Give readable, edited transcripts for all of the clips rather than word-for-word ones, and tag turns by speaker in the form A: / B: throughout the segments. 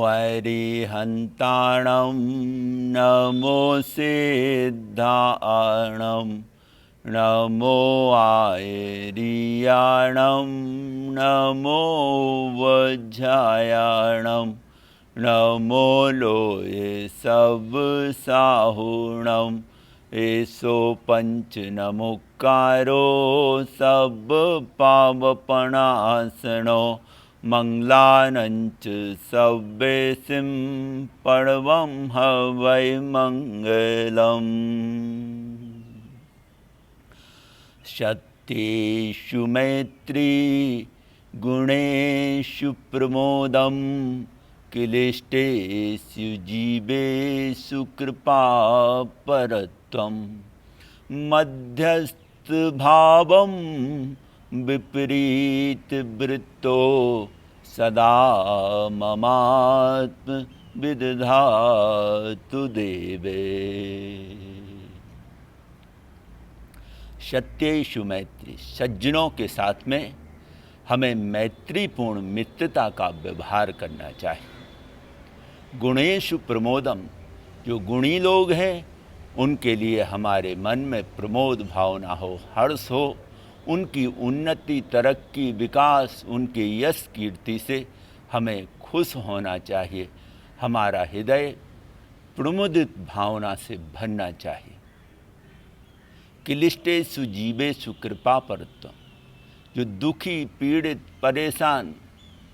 A: वैरिहन्ताणं नमो सिद्धाणं नमो आयर्याणं नमो वज्रायणं नमो लोये सब साहुणं एसो पंच नमोकारो सब पावपणासनो मंगलानंच सव्वेसिं पर्वं हवै मंगलम्। सत्येषु मैत्री गुणेषु प्रमोदं क्लिष्टेषु जीवेषु कृपापरत्वं मध्यस्थभावं विपरीतवृत्तो सदा ममात्म विदधातु देवे। सत्येषु मैत्री, सज्जनों के साथ में हमें मैत्रीपूर्ण मित्रता का व्यवहार करना चाहिए। गुणेषु प्रमोदम, जो गुणी लोग हैं उनके लिए हमारे मन में प्रमोद भावना हो, हर्ष हो, उनकी उन्नति, तरक्की, विकास, उनके यश कीर्ति से हमें खुश होना चाहिए। हमारा हृदय प्रमुदित भावना से भरना चाहिए। क्लिष्टेषु जीवेषु कृपापरत्वम, जो दुखी, पीड़ित, परेशान,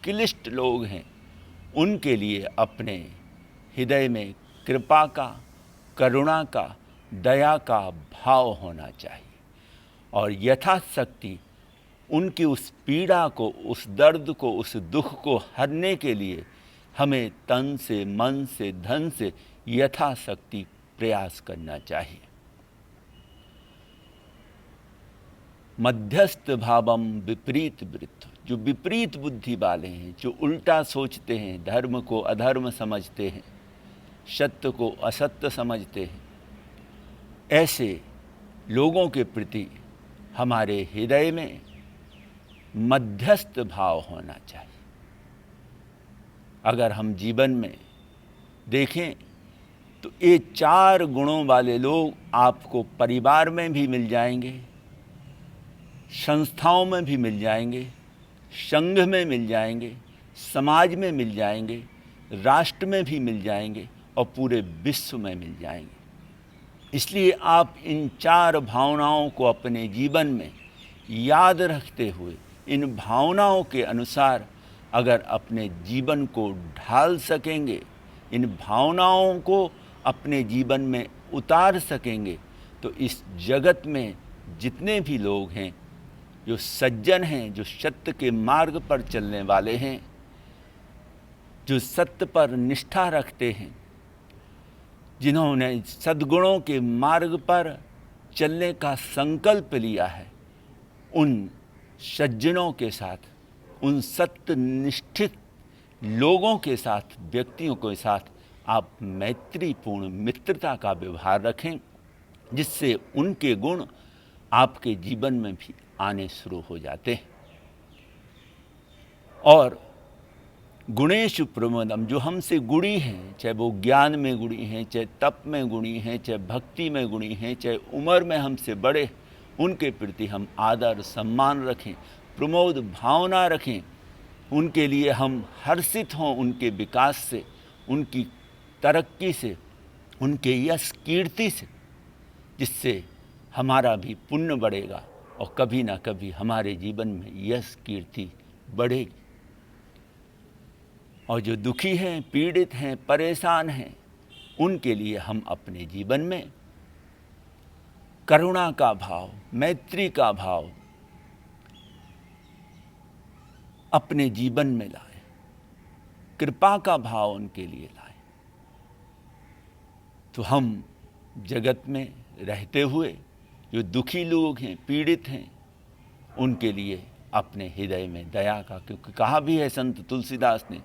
A: क्लिष्ट लोग हैं उनके लिए अपने हृदय में कृपा का, करुणा का, दया का भाव होना चाहिए और यथाशक्ति उनकी उस पीड़ा को, उस दर्द को, उस दुख को हरने के लिए हमें तन से, मन से, धन से यथाशक्ति प्रयास करना चाहिए। मध्यस्थ भावम विपरीत वृत्त, जो विपरीत बुद्धि वाले हैं, जो उल्टा सोचते हैं, धर्म को अधर्म समझते हैं, सत्य को असत्य समझते हैं, ऐसे लोगों के प्रति हमारे हृदय में मध्यस्थ भाव होना चाहिए। अगर हम जीवन में देखें तो ये चार गुणों वाले लोग आपको परिवार में भी मिल जाएंगे, संस्थाओं में भी मिल जाएंगे, संघ में मिल जाएंगे, समाज में मिल जाएंगे, राष्ट्र में भी मिल जाएंगे और पूरे विश्व में मिल जाएंगे। इसलिए आप इन चार भावनाओं को अपने जीवन में याद रखते हुए, इन भावनाओं के अनुसार अगर अपने जीवन को ढाल सकेंगे, इन भावनाओं को अपने जीवन में उतार सकेंगे, तो इस जगत में जितने भी लोग हैं, जो सज्जन हैं, जो सत्य के मार्ग पर चलने वाले हैं, जो सत्य पर निष्ठा रखते हैं, जिन्होंने सद्गुणों के मार्ग पर चलने का संकल्प लिया है, उन सज्जनों के साथ, उन सत्यनिष्ठित लोगों के साथ, व्यक्तियों के साथ आप मैत्रीपूर्ण मित्रता का व्यवहार रखें, जिससे उनके गुण आपके जीवन में भी आने शुरू हो जाते हैं। और गुणेषु प्रमोदम, जो हमसे गुणी हैं, चाहे वो ज्ञान में गुणी हैं, चाहे तप में गुणी हैं, चाहे भक्ति में गुणी हैं, चाहे उम्र में हमसे बड़े, उनके प्रति हम आदर सम्मान रखें, प्रमोद भावना रखें, उनके लिए हम हर्षित हों, उनके विकास से, उनकी तरक्की से, उनके यश कीर्ति से, जिससे हमारा भी पुण्य बढ़ेगा और कभी ना कभी हमारे जीवन में यश कीर्ति बढ़ेगी। और जो दुखी हैं, पीड़ित हैं, परेशान हैं, उनके लिए हम अपने जीवन में करुणा का भाव, मैत्री का भाव अपने जीवन में लाए, कृपा का भाव उनके लिए लाए, तो हम जगत में रहते हुए जो दुखी लोग हैं, पीड़ित हैं, उनके लिए अपने हृदय में दया का, क्योंकि कहा भी है संत तुलसीदास ने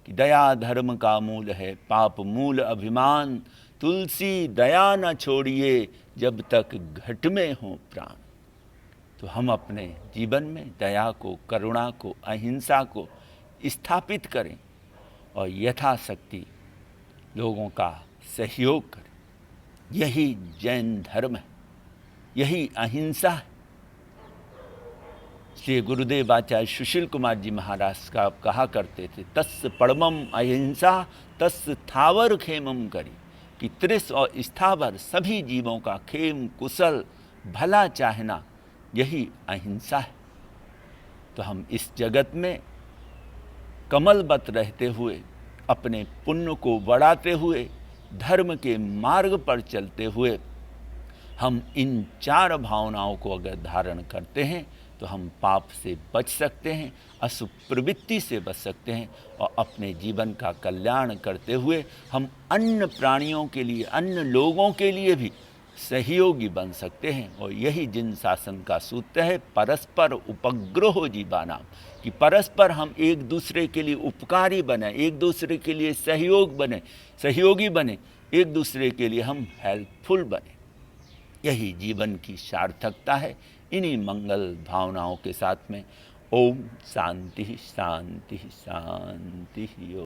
A: कि दया धर्म का मूल है, पाप मूल अभिमान, तुलसी दया न छोड़िए जब तक घट में हो प्राण। तो हम अपने जीवन में दया को, करुणा को, अहिंसा को स्थापित करें और यथाशक्ति लोगों का सहयोग करें। यही जैन धर्म है, यही अहिंसा है। इसलिए गुरुदेव आचार्य सुशील कुमार जी महाराज का कहा करते थे, तस् परमम अहिंसा तस् थावर खेमम करी, कि त्रिस और स्थावर सभी जीवों का खेम कुशल भला चाहना यही अहिंसा है। तो हम इस जगत में कमलवत रहते हुए, अपने पुण्य को बढ़ाते हुए, धर्म के मार्ग पर चलते हुए हम इन 4 भावनाओं को अगर धारण करते हैं तो हम पाप से बच सकते हैं, अशुभ प्रवृत्ति से बच सकते हैं और अपने जीवन का कल्याण करते हुए हम अन्य प्राणियों के लिए, अन्य लोगों के लिए भी सहयोगी बन सकते हैं। और यही जिन शासन का सूत्र है, परस्पर उपग्रहो जीवानाम, कि परस्पर हम एक दूसरे के लिए उपकारी बने, एक दूसरे के लिए सहयोगी बने, एक दूसरे के लिए हम हेल्पफुल बने। यही जीवन की सार्थकता है। इन्हीं मंगल भावनाओं के साथ में ओम शांति शांति शांति।